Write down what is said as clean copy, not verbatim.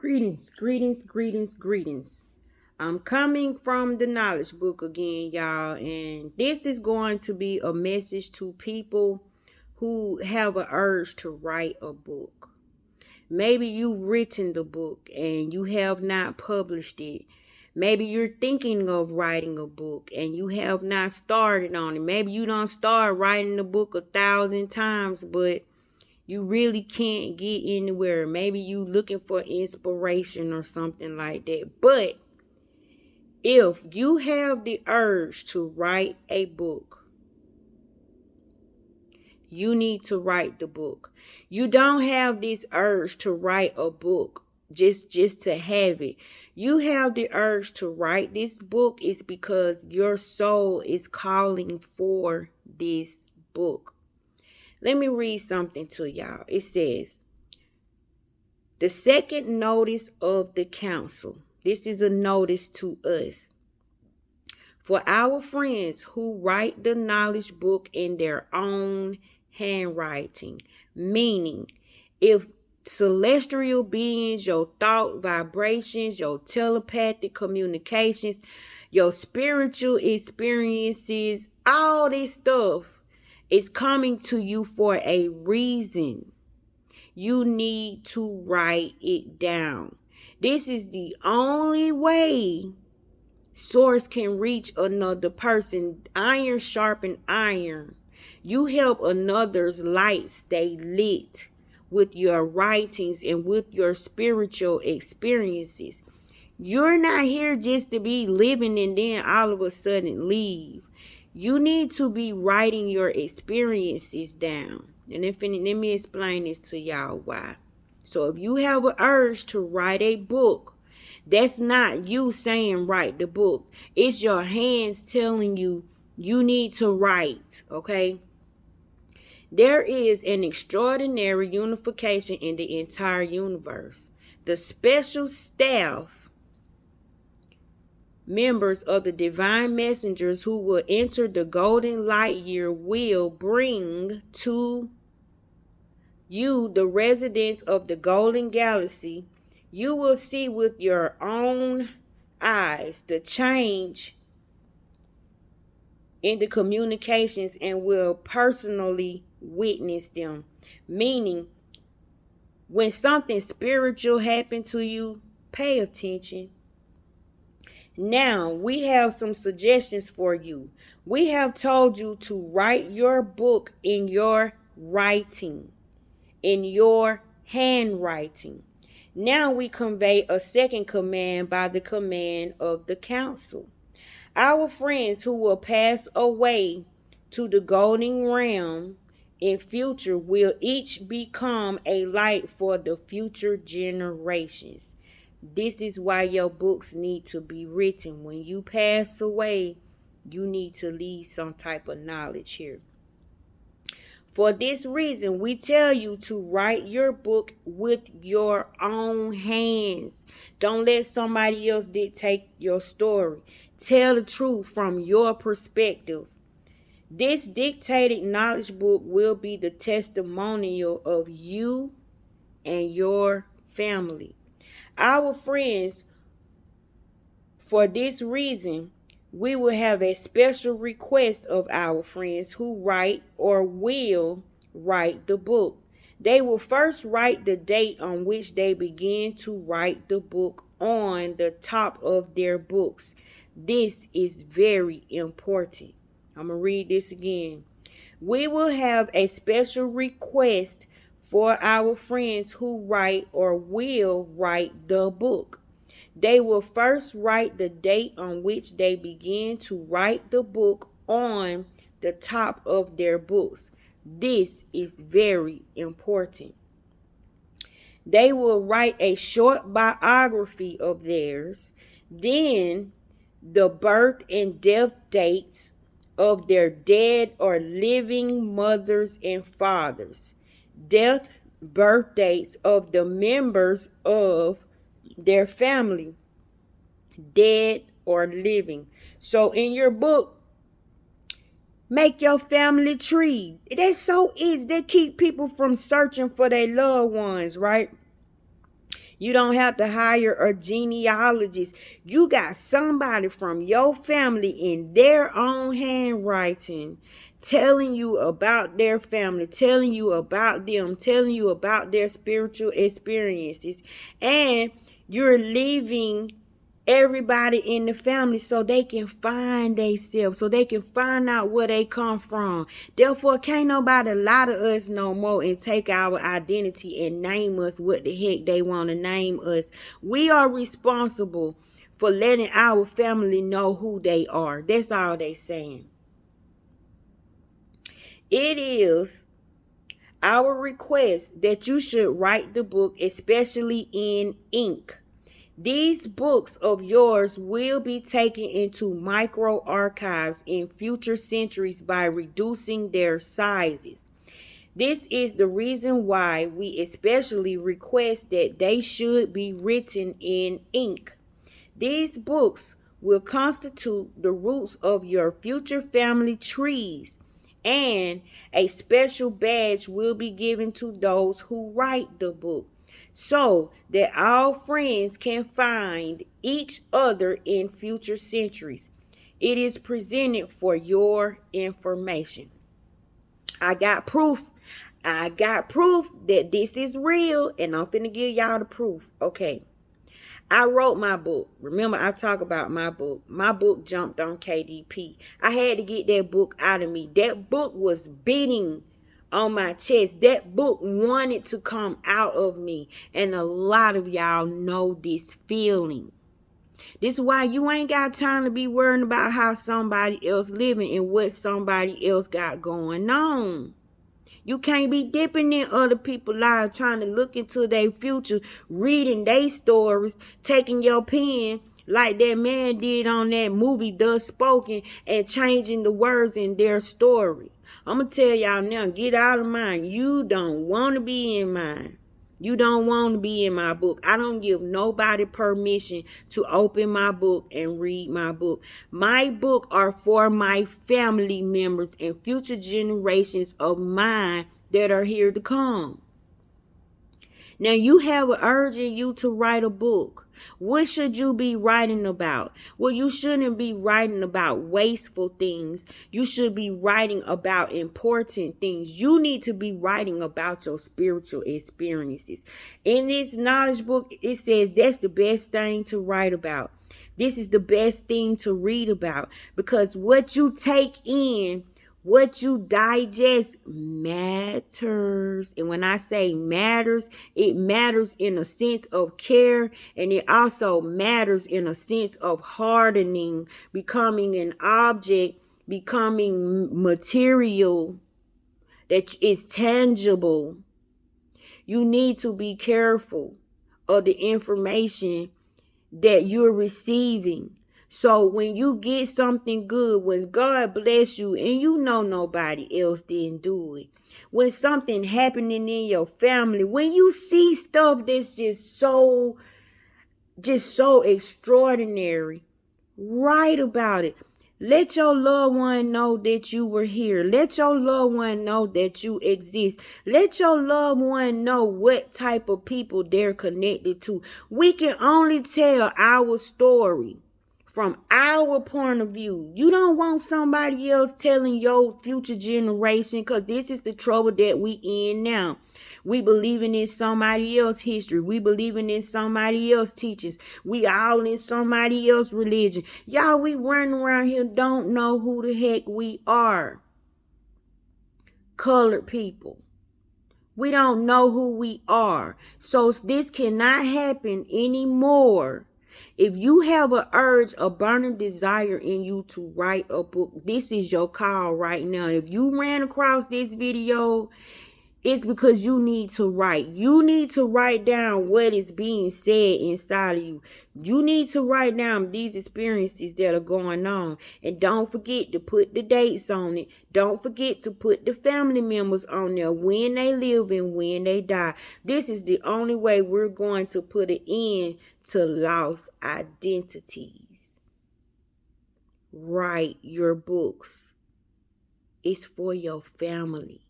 Greetings. I'm coming from the knowledge book again, y'all, and this is going to be a message to people who have an urge to write a book. Maybe you've written the book and you have not published it. Maybe you're thinking of writing a book and you have not started on it. Maybe you don't start writing the book 1,000 times, but you really can't get anywhere. Maybe you looking for inspiration or something like that. But if you have the urge to write a book, you need to write the book. You don't have this urge to write a book just to have it. You have the urge to write this book is because your soul is calling for this book. Let me read something to y'all. It says, the second notice of the council. This is a notice to us. For our friends who write the knowledge book in their own handwriting. Meaning, if celestial beings, your thought vibrations, your telepathic communications, your spiritual experiences, all this stuff is coming to you for a reason. You need to write it down. This is the only way source can reach another person. Iron sharpen iron. You help another's light stay lit with your writings and with your spiritual experiences. You're not here just to be living and then all of a sudden leave. You need to be writing your experiences down. And let me explain this to y'all why. So if you have an urge to write a book, that's not you saying write the book. It's your hands telling you you need to write, okay? There is an extraordinary unification in the entire universe. The special staff members of the divine messengers who will enter the golden light year will bring to you the residents of the golden galaxy. You will see with your own eyes the change in the communications and will personally witness them. Meaning, when something spiritual happened to you, pay attention. Now, we have some suggestions for you. We have told you to write your book in your writing, in your handwriting. Now we convey a second command by the command of the council. Our friends who will pass away to the golden realm in future will each become a light for the future generations. This is why your books need to be written. When you pass away, you need to leave some type of knowledge here. For this reason, we tell you to write your book with your own hands. Don't let somebody else dictate your story. Tell the truth from your perspective. This dictated knowledge book will be the testimonial of you and your family. Our friends, for this reason, we will have a special request of our friends who write or will write the book. They will first write the date on which they begin to write the book on the top of their books. This is very important. I'm going to read this again. We will have a special request for our friends who write or will write the book. They will first write the date on which they begin to write the book on the top of their books. This is very important. They will write a short biography of theirs, then the birth and death dates of their dead or living mothers and fathers, death, birth dates of the members of their family, dead or living. So in your book, make your family tree. That's so easy. They keep people from searching for their loved ones, right? You don't have to hire a genealogist. You got somebody from your family in their own handwriting telling you about their family, telling you about them, telling you about their spiritual experiences. And you're leaving everybody in the family so they can find themselves, so they can find out where they come from. Therefore, can't nobody lie to us no more and take our identity and name us what the heck they want to name us. We are responsible for letting our family know who they are. That's all they saying. It is our request that you should write the book, especially in ink. These books of yours will be taken into micro archives in future centuries by reducing their sizes. This is the reason why we especially request that they should be written in ink. These books will constitute the roots of your future family trees, and a special badge will be given to those who write the book, so that all friends can find each other in future centuries. It is presented for your information. I got proof. I got proof that this is real, and I'm finna give y'all the proof. Okay. I wrote my book. Remember, I talk about my book. My book jumped on KDP. I had to get that book out of me. That book was beating on my chest. That book wanted to come out of me. And a lot of y'all know this feeling. This is why you ain't got time to be worrying about how somebody else living and what somebody else got going on. You can't be dipping in other people's lives, trying to look into their future, reading their stories, taking your pen like that man did on that movie, Thus Spoken, and changing the words in their story. I'm going to tell y'all now, get out of mine. You don't want to be in mine. You don't want to be in my book. I don't give nobody permission to open my book and read my book. My book are for my family members and future generations of mine that are here to come. Now, you have an urge in you to write a book. What should you be writing about? Well, you shouldn't be writing about wasteful things. You should be writing about important things. You need to be writing about your spiritual experiences. In this knowledge book, it says that's the best thing to write about. This is the best thing to read about, because what you take in, what you digest matters. And when I say matters, it matters in a sense of care, and it also matters in a sense of hardening, becoming an object, becoming material that is tangible. You need to be careful of the information that you're receiving. So when you get something good, when God bless you and you know nobody else didn't do it, when something happening in your family, when you see stuff that's just so extraordinary, write about it. Let your loved one know that you were here. Let your loved one know that you exist. Let your loved one know what type of people they're connected to. We can only tell our story from our point of view. You don't want somebody else telling your future generation, because this is the trouble that we in now. We believing in somebody else's history. We believing in somebody else's teachings. We all in somebody else's religion. Y'all, we running around here don't know who the heck we are. Colored people. We don't know who we are. So this cannot happen anymore. If you have an urge, a burning desire in you to write a book, this is your call right now. If you ran across this video, it's because you need to write. You need to write down what is being said inside of you. You need to write down these experiences that are going on. And don't forget to put the dates on it. Don't forget to put the family members on there, when they live and when they die. This is the only way we're going to put an end to lost identities. Write your books. It's for your family.